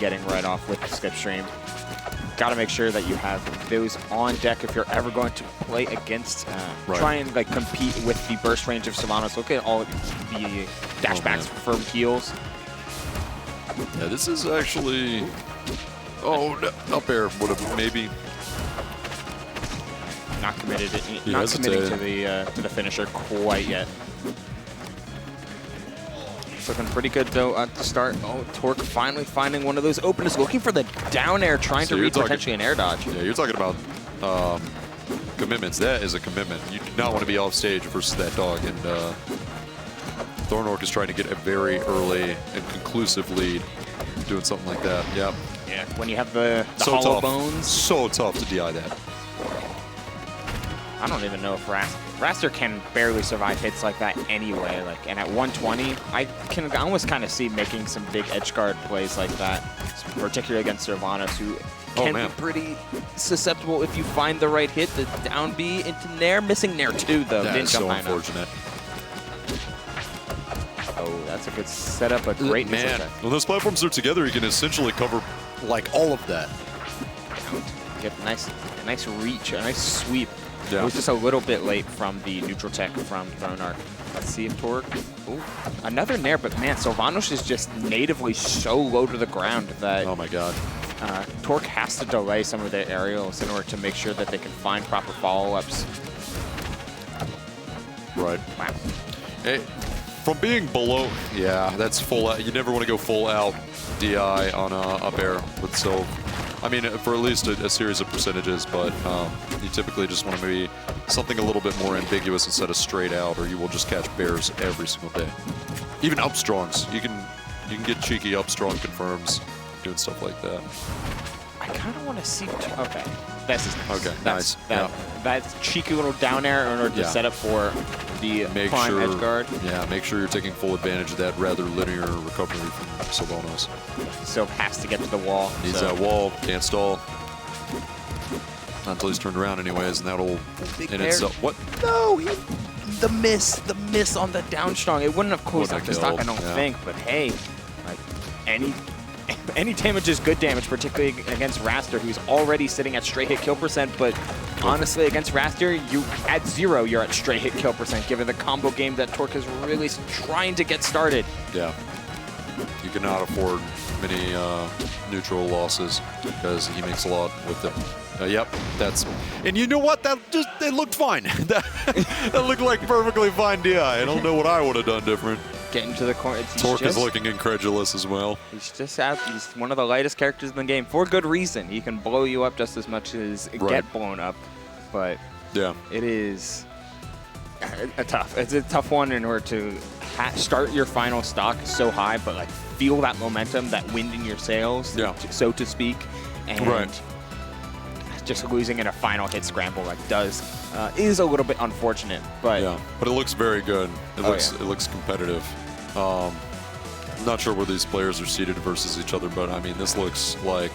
getting right off with the Skipstream. Got to make sure that you have those on deck if you're ever going to play against, try and like compete with the burst range of Sylvanos. Look at all the dashbacks for heals. Yeah, this is actually, up air would have maybe. Not committed, not committing to the finisher quite yet. It's looking pretty good though at the start. Oh, ThrownOrc finally finding one of those openings, looking for the down air, trying to read potentially an air dodge. Yeah, you're talking about commitments. That is a commitment. You do not want to be off stage versus that dog. And ThrownOrc is trying to get a very early and conclusive lead, doing something like that. Yep. Yeah, when you have the so hollow tough. bones. So tough to DI that. I don't even know if Wrastor can barely survive hits like that anyway. Like, and at 120, I can almost kind of see making some big edge guard plays like that, particularly against Sylvanos, who can be pretty susceptible if you find the right hit. The down B into Nair, missing Nair too, though. That is so unfortunate. Oh, that's a good setup, a great man. When those platforms are together, you can essentially cover like all of that. Get a nice reach, a nice sweep. Yeah. It was just a little bit late from the neutral tech from ThrownOrc. Let's see if ThrownOrc. Ooh, another Nair, but man, Sylvanos is just natively so low to the ground that. Oh my God. ThrownOrc has to delay some of their aerials in order to make sure that they can find proper follow-ups. Right. Wow. Hey, from being below, yeah, that's full out. You never want to go full out DI on up air with Sylv. I mean, for at least a series of percentages, but you typically just want to be something a little bit more ambiguous instead of straight out, or you will just catch bears every single day. Even up strongs, you can get cheeky up strong confirms, doing stuff like that. I kind of want to see. Okay, this is nice. Okay, nice. That's cheeky little down air in order to set up for the prime edge guard. Yeah, make sure you're taking full advantage of that rather linear recovery from Sylvanos. So has to get to the wall. Needs that wall, can't stall. Not until he's turned around anyways, and that'll in itself. What? No, the miss on the down strong. It wouldn't have closed out the stock, I don't think. But hey, like any damage is good damage, particularly against Wrastor, who's already sitting at straight hit kill percent. But honestly, against Wrastor, you at 0, you're at straight hit kill percent, given the combo game that ThrownOrc is really trying to get started. Yeah. You cannot afford many neutral losses because he makes a lot with them. Yep, that's. And you know what? It looked fine. that looked like perfectly fine DI. I don't know what I would have done different. Getting to the corner. ThrownOrc is looking incredulous as well. He's just out. He's one of the lightest characters in the game for good reason. He can blow you up just as much as get blown up. But yeah, it is it's a tough one in order to start your final stock so high, but like feel that momentum, that wind in your sails, so to speak, and just losing in a final hit scramble is a little bit unfortunate. But but it looks very good. It looks competitive. I'm not sure where these players are seated versus each other, but I mean, this looks like,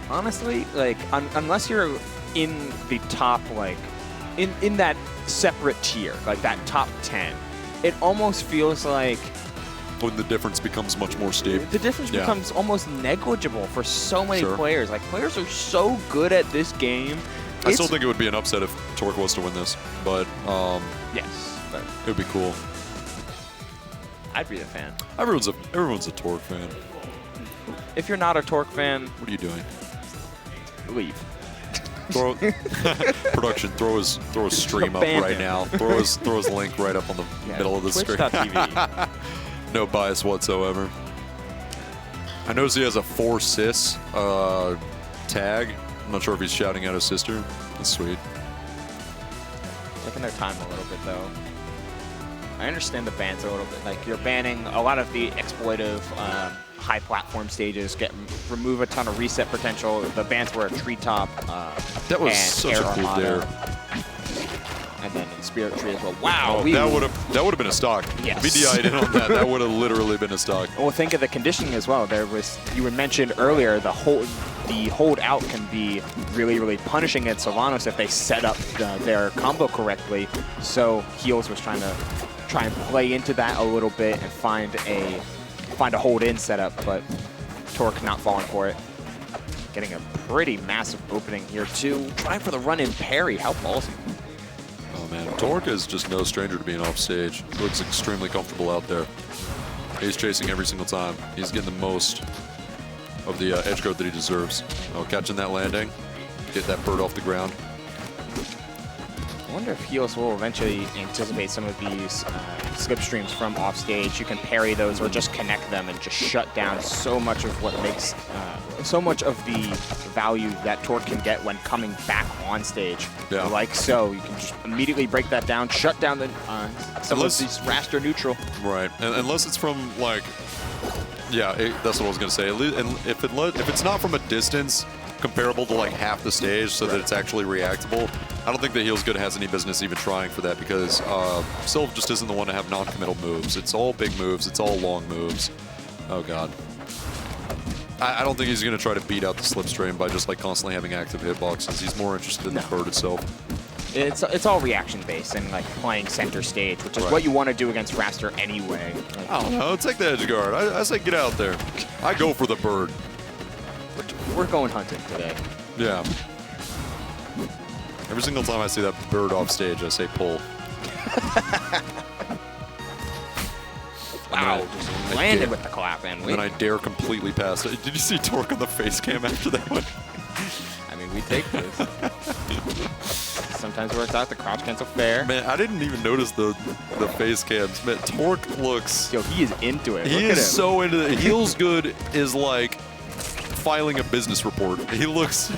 honestly, like unless you're in the top, like in that separate tier, like that top 10, it almost feels like when the difference becomes much more steep. The difference becomes almost negligible for so many players. Like, players are so good at this game. I still think it would be an upset if ThrownOrc was to win this, but yes, but it would be cool. I'd be a fan. Everyone's a ThrownOrc fan. If you're not a ThrownOrc fan, what are you doing? Leave. Production, throw his stream up right now. Throw his link right up on the middle of the screen. Twitch.tv. No bias whatsoever. I notice he has a 4-sis tag. I'm not sure if he's shouting out his sister. That's sweet. Taking their time a little bit, though. I understand the bans a little bit. Like, you're banning a lot of the exploitive high platform stages, remove a ton of reset potential. The bans were a treetop. That was such a cool dare. And then in Spirit Tree as well. Wow. Oh, that would have been a stock. Yes. If he DI'd in on that, that would have literally been a stock. Well, think of the conditioning as well. You were mentioned earlier, the hold out can be really, really punishing against Sylvanos if they set up their combo correctly. So Heals was trying to play into that a little bit and find a hold in setup, but Torque not falling for it. Getting a pretty massive opening here, too. Trying for the run-in parry. How ballsy. Oh, man. Torque is just no stranger to being off stage. Looks extremely comfortable out there. He's chasing every single time. He's getting the most of the edge guard that he deserves. Oh, catching that landing. Get that bird off the ground. I wonder if Heals will eventually anticipate some of these slipstreams from offstage. You can parry those or just connect them and just shut down so much of what makes, so much of the value that Torque can get when coming back on stage. Yeah. Like so, you can just immediately break that down, shut down the some of these Wrastor neutral. Right, and unless it's from like, yeah, that's what I was gonna say. And if it's not from a distance comparable to like half the stage, so that it's actually reactable, I don't think that HealsGood has any business even trying for that, because Sylv just isn't the one to have non-committal moves. It's all big moves. It's all long moves. Oh god. I don't think he's going to try to beat out the slipstream by just like constantly having active hitboxes. He's more interested in the bird itself. It's all reaction based and like playing center stage, which is what you want to do against Wrastor anyway. Like, I don't know. Take the edge guard. I say get out there. I go for the bird. We're going hunting today. Yeah. Every single time I see that bird off stage, I say pull. Wow, just landed with the clap and then I dare completely pass it. Did you see Torque on the face cam after that one? I mean, we take this. Sometimes it works out. The crouch cancel fair. Man, I didn't even notice the face cams. Man, Torque looks... Yo, he is into it. He is so into it. HealsGood is like filing a business report. He looks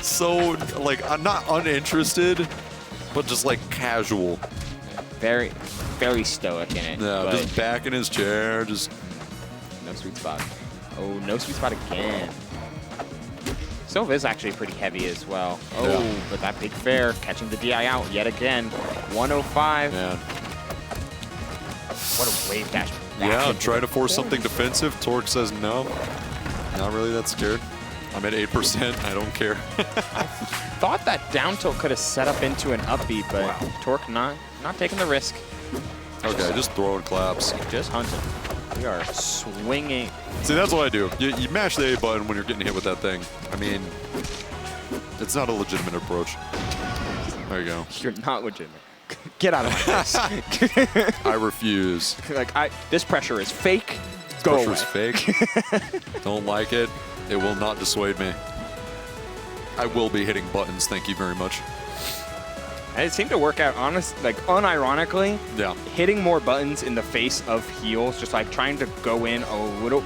so, like, I'm not uninterested, but just like casual. Very, very stoic in it. No, just back in his chair, just... No sweet spot. Oh, no sweet spot again. Sylv is actually pretty heavy as well. Oh, yeah. But that big fair, catching the DI out yet again. 105. Man. What a wave dash. Yeah, trying to force something defensive. Torque says no. Not really that scared. I'm at 8%. I don't care. I thought that down tilt could have set up into an up B, but Torque not taking the risk. Okay, just throwing claps. Just hunting. We are swinging. See, that's what I do. You mash the A button when you're getting hit with that thing. I mean, it's not a legitimate approach. There you go. You're not legitimate. Get out of my face. I refuse. Like, this pressure is fake. Go Pressure's fake. Don't like it. It will not dissuade me. I will be hitting buttons. Thank you very much. And it seemed to work out, unironically. Yeah. Hitting more buttons in the face of heals, just like trying to go in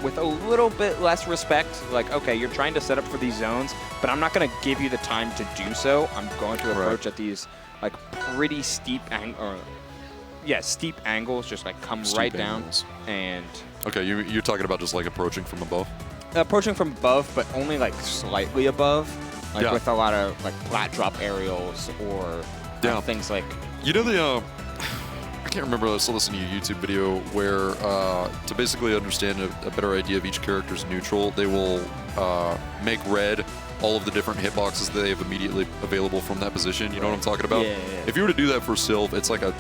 with a little bit less respect. Like, okay, you're trying to set up for these zones, but I'm not going to give you the time to do so. I'm going to approach at these like pretty steep steep angles, just like come steep right angles down and. Okay, you're talking about just like approaching from above. Approaching from above, but only like slightly above, like with a lot of like flat drop aerials or. Things like... You know the... I can't remember, I saw this in a YouTube video where to basically understand a better idea of each character's neutral, they will make red all of the different hitboxes that they have immediately available from that position. You know what I'm talking about? Yeah. If you were to do that for Sylv, it's like a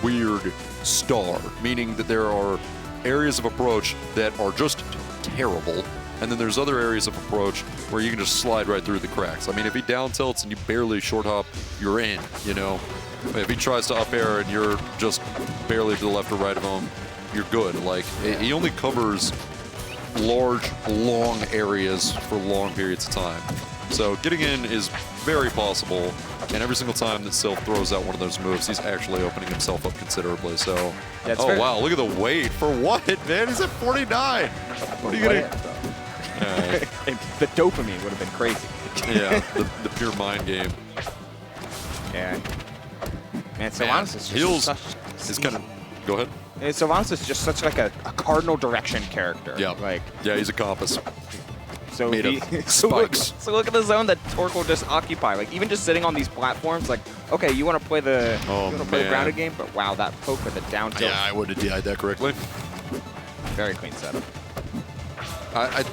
weird star, meaning that there are areas of approach that are just terrible, and then there's other areas of approach where you can just slide right through the cracks. I mean, if he down tilts and you barely short hop, you're in, you know? If he tries to up air and you're just barely to the left or right of him, you're good. Like, he only covers large, long areas for long periods of time. So getting in is very possible, and every single time that Sylv throws out one of those moves, he's actually opening himself up considerably. So, oh wow, look at the weight. For what, man? He's at 49. What are you going to... The dopamine would have been crazy. Yeah, the pure mind game. Yeah. Man, Sylvanos is just it's kind of... Go ahead. Sylvanos is just such like a cardinal direction character. Yeah. Like, yeah, he's a compass. So made of spikes. So look at the zone that Torque will just occupy. Like, even just sitting on these platforms, like, okay, you want to play the grounded game, but wow, that poke with the down tilt. Yeah, I would have DI'd that correctly. Very clean setup. I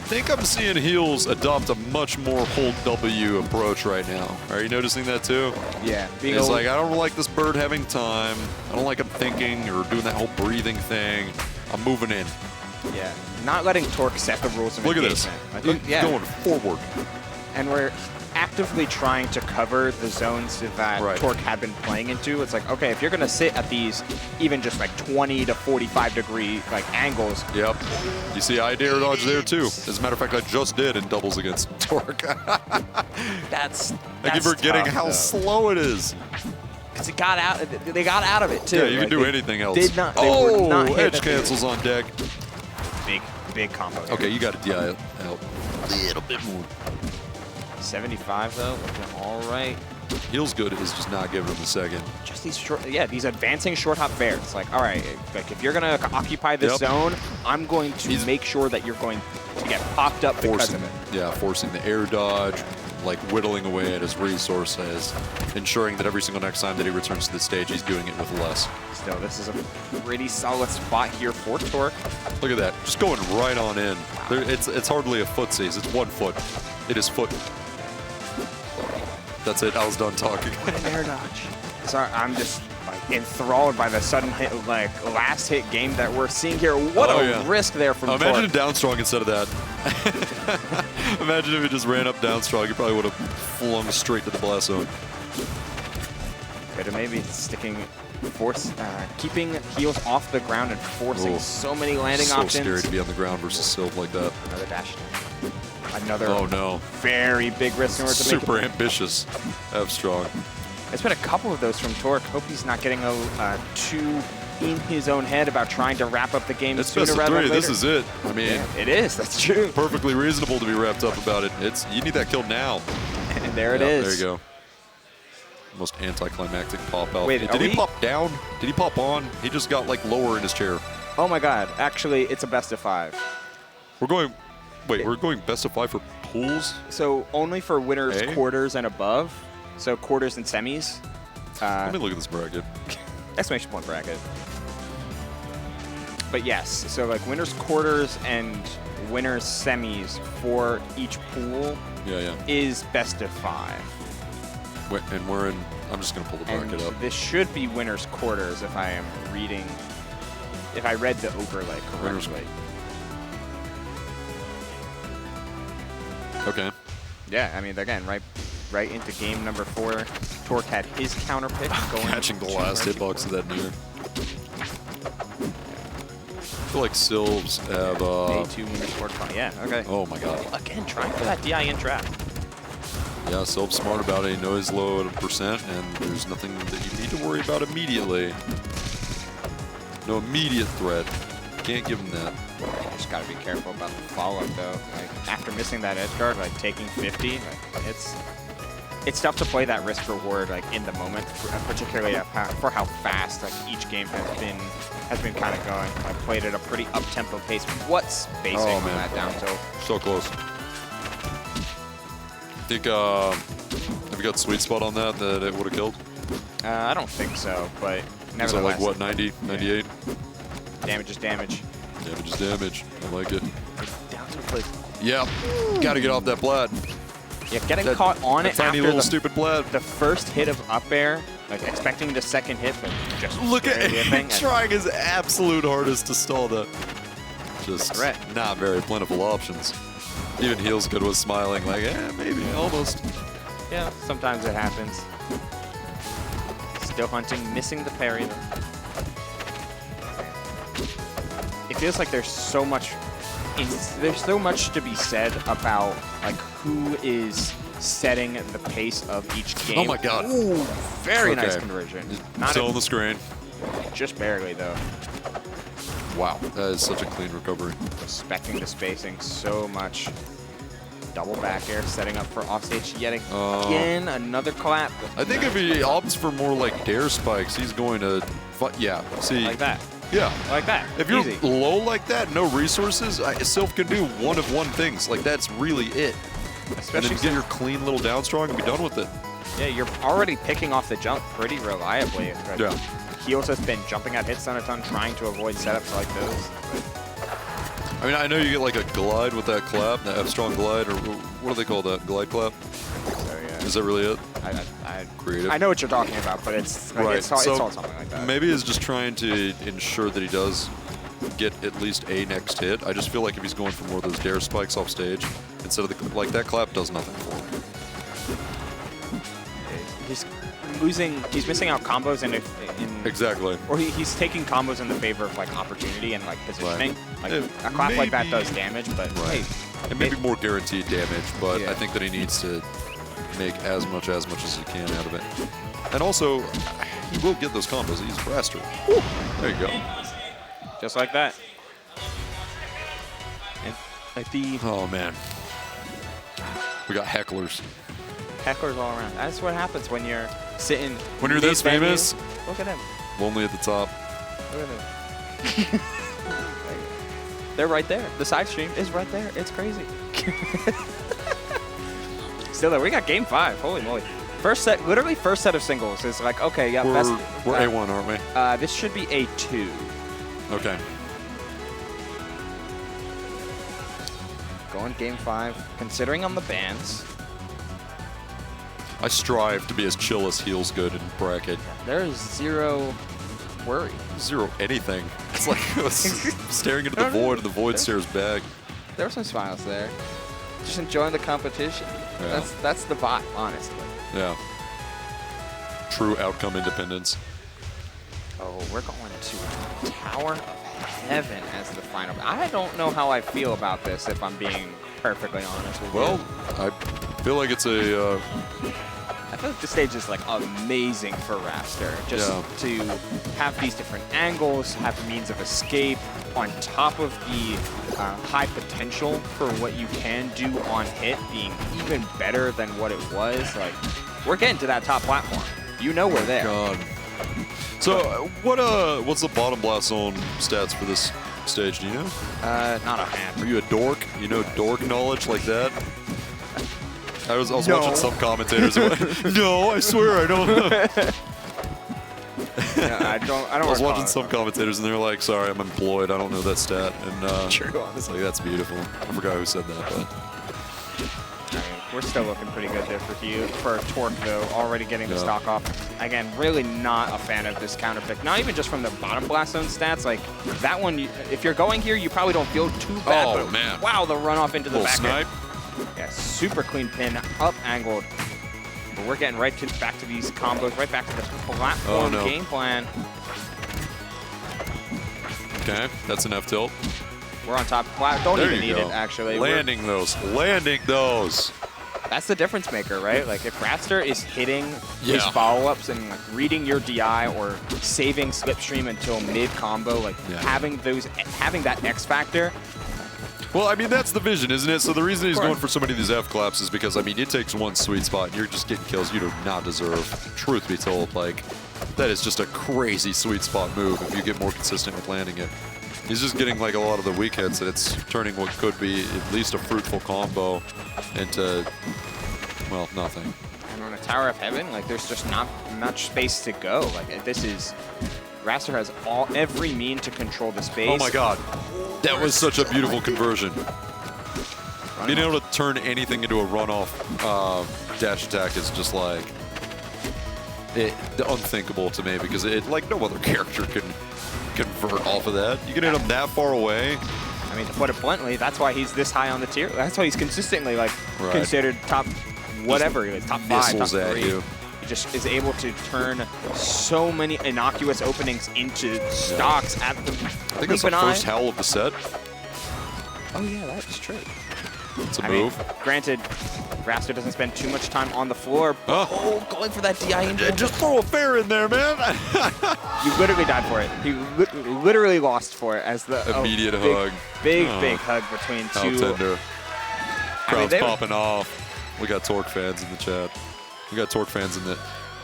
think I'm seeing Heals adopt a much more hold W approach right now. Are you noticing that too? Yeah. It's like, I don't like this bird having time. I don't like him thinking or doing that whole breathing thing. I'm moving in. Yeah, not letting Torque set the rules of Look engagement. at this. He's going forward. And we're actively trying to cover the zones that Torque had been playing into. It's like, okay, if you're going to sit at these even just like 20 to 45 degree like angles. Yep. You see I dare dodge there too. As a matter of fact, I just did in doubles against Torque. That's I keep forgetting how slow it is. Because it got out, they got out of it too. Yeah, you can do anything else. Did not, they were not edge cancels on deck. Big combo. Here. Okay, you got to DI out a little bit more. 75 though, looking all right. HealsGood is just not giving him a second. Just these short, these advancing short hop fairs. It's like, all right, like if you're gonna occupy this zone, I'm going to make sure that you're going to get popped up because of it. Yeah, forcing the air dodge, like whittling away at his resources, ensuring that every single next time that he returns to the stage, he's doing it with less. Still, this is a pretty solid spot here for Torque. Look at that, just going right on in. There, it's hardly a footsies, it's 1 foot. It is foot. That's it, I was done talking. What an air dodge. Sorry, I'm just like enthralled by the sudden hit, like last hit game that we're seeing here. What a risk there from Torque. Imagine down strong instead of that. Imagine if he just ran up down strong, he probably would have flung straight to the blast zone. Could have maybe keeping heels off the ground and forcing so many landing options. So scary to be on the ground versus Sylv like that. Another dash. Another very big risk in order to make it. Super ambitious. F strong. There's been a couple of those from Torque. Hope he's not getting too in his own head about trying to wrap up the game sooner rather than later. This is it. I mean, it is. That's true. Perfectly reasonable to be wrapped up about it. You need that kill now. And there it is. There you go. Most anticlimactic pop out. Wait, did he pop down? Did he pop on? He just got like lower in his chair. Oh my God! Actually, it's a best of 5. We're going. Wait, we're going best of 5 for pools? So only for winners, quarters, and above. So quarters and semis. Let me look at this bracket. Exclamation point bracket. But yes, so like winners, quarters, and winners, semis for each pool is best of 5. And we're in, I'm just going to pull the bracket up. This should be winners, quarters if I am reading, if I read the overlay correctly. Okay. Yeah, I mean, again, right into game number 4. Torque had his counter pick going. Catching the last hitbox of that near. I feel like Sylvs have. A2 winners, quarters. Yeah, okay. Oh my God. Again, trying for that DI in trap. Yeah, Sylv's smart about it. He knows he's low at a percent, and there's nothing that you need to worry about immediately. No immediate threat. Can't give him that. Just gotta be careful about the follow-up though. Like after missing that edge guard, like taking 50, like it's tough to play that risk reward like in the moment, particularly for how fast like each game has been kind of going. I played at a pretty up-tempo pace. What spacing on that down tilt? So close. I think have you got sweet spot on that it would have killed? I don't think so, but nevertheless. So like what, 90, 98? Damage is damage. Damage is damage. I like it. Down to the place. Yeah. Got to get off that Blad. Yeah, getting caught on it tiny after little stupid Blad. The first hit of up air, like expecting the second hit, but just look at him trying his absolute hardest to stall that. Just not very plentiful options. Even HealsGood was smiling like, maybe, almost. Yeah, sometimes it happens. Still hunting, missing the parry though. It feels like there's so much to be said about like who is setting the pace of each game. Oh my God. Ooh, very nice conversion. Still on the screen. Just barely though. Wow, that is such a clean recovery. Respecting the spacing so much. Double back air, setting up for offstage yet again. Another clap. I think if he opts for more like dare spikes, he's going to see. Like that. Yeah. Like that. If you're low like that, no resources, Sylv can do one of one things. Like, that's really it. Especially and then get your clean little down strong and be done with it. Yeah, you're already picking off the jump pretty reliably. Yeah. Heals has been jumping at hits on a ton, trying to avoid setups like those. I mean, I know you get like a glide with that clap, that F-strong glide, or what do they call that? Glide clap? So, yeah. Is that really it? Creative. I know what you're talking about, but it's like, it's all something like that. Maybe he's just trying to ensure that he does get at least a next hit. I just feel like if he's going for more of those dare spikes off stage, instead of the, like that clap does nothing for him. He's missing out combos in exactly. Or he's taking combos in the favor of like opportunity and like positioning. Right. Like a clap like that does damage, but right. hey, it may be more guaranteed damage, but yeah. I think that he needs to make as much as he can out of it. And also, he will get those combos. He's Wrastor. There you go. Just like that. And like the oh man, we got hecklers. Hecklers all around. That's what happens when you're sitting. When you're this famous. Look at him. Lonely at the top. Look at him. They're right there. The side stream is right there. It's crazy. Still there. We got game 5. Holy moly. First set, literally first set of singles is like, okay, yeah, we're A1, aren't we? This should be A2. Okay. Going game 5. Considering on the bans. I strive to be as chill as HealsGood in bracket. There is zero worry. Zero anything. It's like staring into the void, and the void stares back. There were some smiles there. Just enjoying the competition. Yeah. That's the vibe, honestly. Yeah. True outcome independence. Oh, we're going to Tower of Heaven as the final. I don't know how I feel about this, if I'm being perfectly honest with you. Well, I feel like it's a... I feel like the stage is like amazing for Wrastor. Just to have these different angles, have means of escape, on top of the high potential for what you can do on hit being even better than what it was. Like, we're getting to that top platform. You know we're there. God. So what's the bottom blast zone stats for this stage? Do you know? Not a hand. Are you a dork? You know dork knowledge like that? I was watching some commentators. No, I swear I don't know. I don't. I was watching some commentators and they're like, "Sorry, I'm employed. I don't know that stat." And true. It's like that's beautiful. I forgot who said that, but I mean, we're still looking pretty good there for ThrownOrc though. Already getting the stock off. Again, really not a fan of this counter pick. Not even just from the bottom blast zone stats. Like that one, if you're going here, you probably don't feel too bad. Oh but man! Wow, the run off into the back. Snipe. Yeah, super clean pin, up angled. But we're getting right back to these combos, right back to the platform game plan. Okay, that's an F tilt. We're on top. Don't even need it, actually. Landing those. That's the difference maker, right? Like if Wrastor is hitting his follow-ups and like reading your DI or saving slipstream until mid combo, like having that X factor. Well, I mean, that's the vision, isn't it? So the reason he's going for so many of these F claps is because, I mean, it takes one sweet spot and you're just getting kills you do not deserve. Truth be told, like, that is just a crazy sweet spot move if you get more consistent with landing it. He's just getting, like, a lot of the weak hits, and it's turning what could be at least a fruitful combo into, well, nothing. And on a Tower of Heaven, like, there's just not much space to go. Like, this is... Wrastor has every mean to control the space. Oh my god. That was such a beautiful conversion. Being able to turn anything into a runoff dash attack is just like unthinkable to me because like no other character can convert off of that. You can hit him that far away. I mean, to put it bluntly, that's why he's this high on the tier. That's why he's consistently like considered top whatever, like top 5, top 3. He just is able to turn so many innocuous openings into stocks at the I think that's the first howl of the set. Oh yeah, that's true. It's a move. Mean, granted, Wrastor doesn't spend too much time on the floor. Going for that DI engine. Just throw a fair in there, man. You literally died for it. He literally lost for it as the immediate hug. Big hug between two. Tender. Crowd's popping off. We got ThrownOrc fans in the chat. We got ThrownOrc fans in the...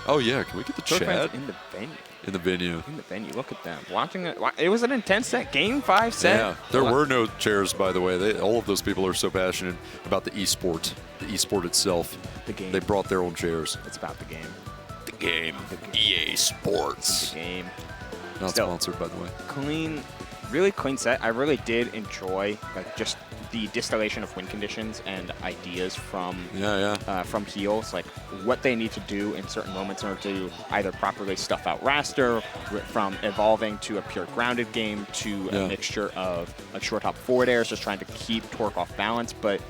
Oh, yeah. Can we get the chat? Fans in the venue. In the venue. In the venue. Look at them. Watching it. It was an intense set. Game 5 set. Yeah. There were no chairs, by the way. All of those people are so passionate about the esport. The esport itself. The game. They brought their own chairs. It's about the game. The game. EA Sports. The game. Not sponsored, by the way. Clean. Really clean set. I really did enjoy like just the distillation of win conditions and ideas from from Heals, like what they need to do in certain moments in order to either properly stuff out Wrastor, from evolving to a pure grounded game to a mixture of like short hop forward airs, just trying to keep ThrownOrc off balance. But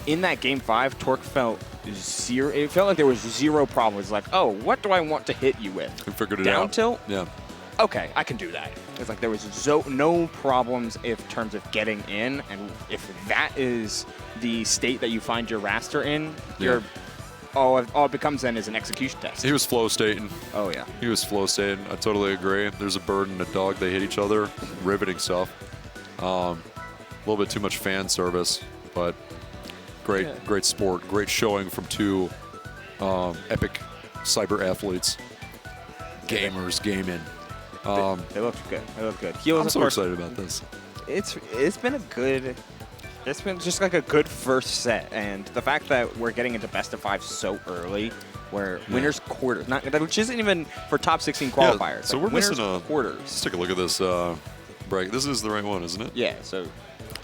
in that game 5, ThrownOrc felt zero. It felt like there was zero problem. It was like, oh, what do I want to hit you with? We figured it Down out. tilt? Yeah. Okay, I can do that. It's like there was no problems in terms of getting in, and if that is the state that you find your Wrastor in, you're all it becomes then is an execution test. He was flow stating. Oh yeah. He was flow stating. I totally agree. There's a bird and a dog. They hit each other. Riveting stuff. A little bit too much fan service, but great sport. Great showing from two epic cyber athletes. Gamers gaming. They look good. They look good. I'm so excited about this. It's been just like a good first set, and the fact that we're getting into best of 5 so early, where winners quarters, which isn't even for top 16 qualifiers. Yeah, so like we're missing quarters. Let's take a look at this break. This is the right one, isn't it? Yeah. So.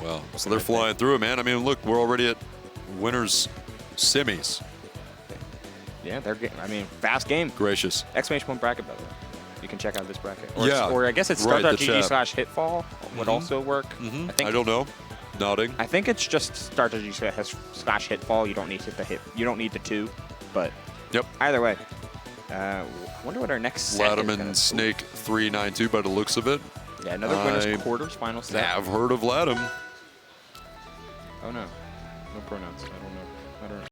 Well, so they're flying through it, man. I mean, look, we're already at winners semis. Yeah, I mean, fast game. Gracious. Exclamation point bracket, by the way. You can check out this bracket. Or, yeah. Or I guess it's start.gg/hitfall would also work. I don't know. Nodding. I think it's just start.gg/hitfall. You don't need to hit the hit. You don't need the 2, but either way. Wonder what our next set is. Ladim and Snake 392 by the looks of it. Yeah, another winners quarters final set. I've heard of Ladim. Oh no, no pronouns. I don't know.